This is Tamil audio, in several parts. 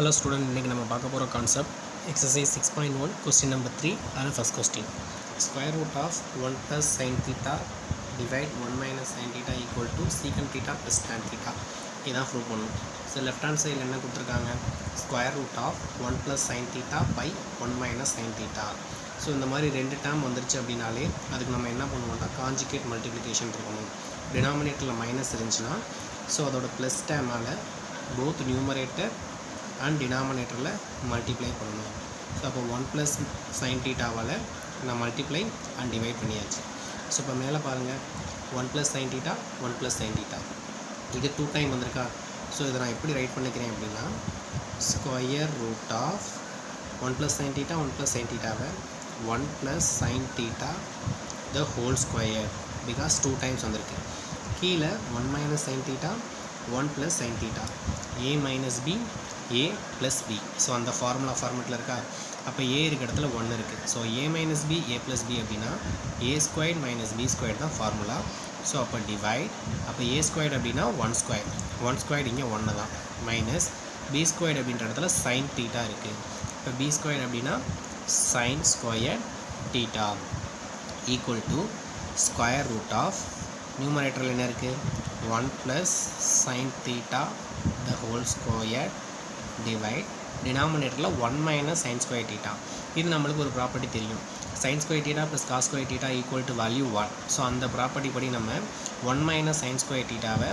Hello student, இன்னைக்கு நம்ம பார்க்க போகிற concept exercise 6.1 question number 3 and first question square root of 1 plus sin theta divide 1 minus sin theta equal to secant theta plus tan theta இதான் ப்ரூவ் பண்ணணும். ஸோ லெஃப்ட் ஹேண்ட் சைடில் என்ன கொடுத்துருக்காங்க, square root of 1 plus sin theta by 1 minus sin theta. So இந்த மாதிரி ரெண்டு டேர்ம் வந்துருச்சு அப்படின்னாலே அதுக்கு நம்ம என்ன பண்ணுவோம்னா காஞ்சிகேட் மல்டிப்ளிகேஷன் இருக்கணும். டினாமினேட்டரில் மைனஸ் இருந்துச்சுன்னா ஸோ அதோட ப்ளஸ் டேர்மால் போத் நியூமரேட்டர் அண்ட் டினாமினேட்டரில் மல்டிப்ளை பண்ணணும். ஸோ அப்போ 1 plus sin thetaவால் நான் மல்டிப்ளை அண்ட் டிவைட் பண்ணியாச்சு. ஸோ இப்போ மேலே பாருங்கள் 1 plus sin theta 1 plus sin theta இது 2 டைம் வந்திருக்கா. ஸோ இதை நான் எப்படி ரைட் பண்ணிக்கிறேன் அப்படின்னா square root of 1 plus sin theta 1 plus sin thetaவை 1 plus sin theta the whole square because 2 times வந்திருக்கு. கீழே 1 minus sin theta 1 plus sin theta a minus b a plus b. So அந்த ஃபார்மெட்டில் இருக்கா. அப்போ a இருக்க இடத்துல 1 இருக்குது. So a minus b a plus b அப்படின்னா a squared minus b squared தான் ஃபார்முலா. ஸோ அப்போ டிவைட், அப்போ a squared அப்படின்னா 1 squared இங்கே 1 தான், மைனஸ் b squared அப்படின்ற இடத்துல sin theta இருக்குது. இப்போ b squared அப்படின்னா sin squared theta equal to square root of நியூமரேட்டரில் என்ன இருக்குது 1 plus sin theta the whole square divide டினாமினேட்டரில் 1 minus sin square theta. இது நம்மளுக்கு ஒரு ப்ராப்பர்ட்டி தெரியும், sin square theta plus cos square theta equal to value 1. So அந்த ப்ராப்பர்ட்டி படி நம்ம 1 minus sin square thetaவை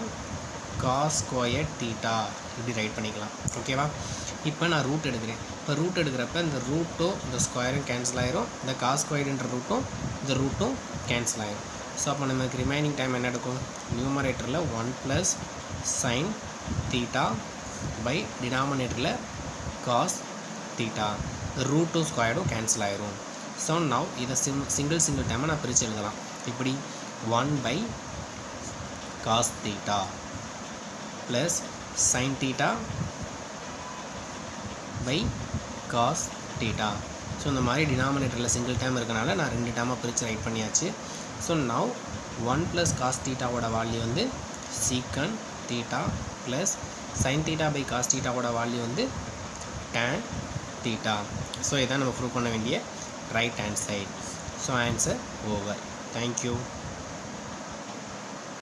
cos square theta இப்படி ரைட் பண்ணிக்கலாம். ஓகேவா. இப்போ நான் ரூட் எடுக்கிறேன். இப்போ ரூட் எடுக்கிறப்ப இந்த ரூட்டும் இந்த ஸ்கொயரும் கேன்சல் ஆயிரும், இந்த cos squareன்ற ரூட்டும் இந்த ரூட்டும் கேன்சல் ஆயிரும். ஸோ அப்போ நமக்கு ரிமைனிங் டைம் என்ன எடுக்கும், நியூமரேட்டரில் 1 plus sin theta பை டினாமினேட்டரில் cos theta ரூட்டும் ஸ்கொயரும் கேன்சல் ஆயிரும். ஸோ நவ் இதை சிங்கிள் டைமை நான் பிரித்து எழுதலாம். இப்படி 1 by cos theta plus sin theta by cos theta. So இந்த மாதிரி டினாமினேட்டரில் சிங்கிள் டைம் இருக்கனால நான் 2 டைமாக பிரித்து ரைட் பண்ணியாச்சு. ஸோ நவ் 1 plus cos thetaவோட வேல்யூ வந்து secant theta plus sin theta by cos thetaவோட வேல்யூ வந்து tan theta. ஸோ இதான் நம்ம ப்ரூவ் பண்ண வேண்டிய right hand side. So answer over. Thank you.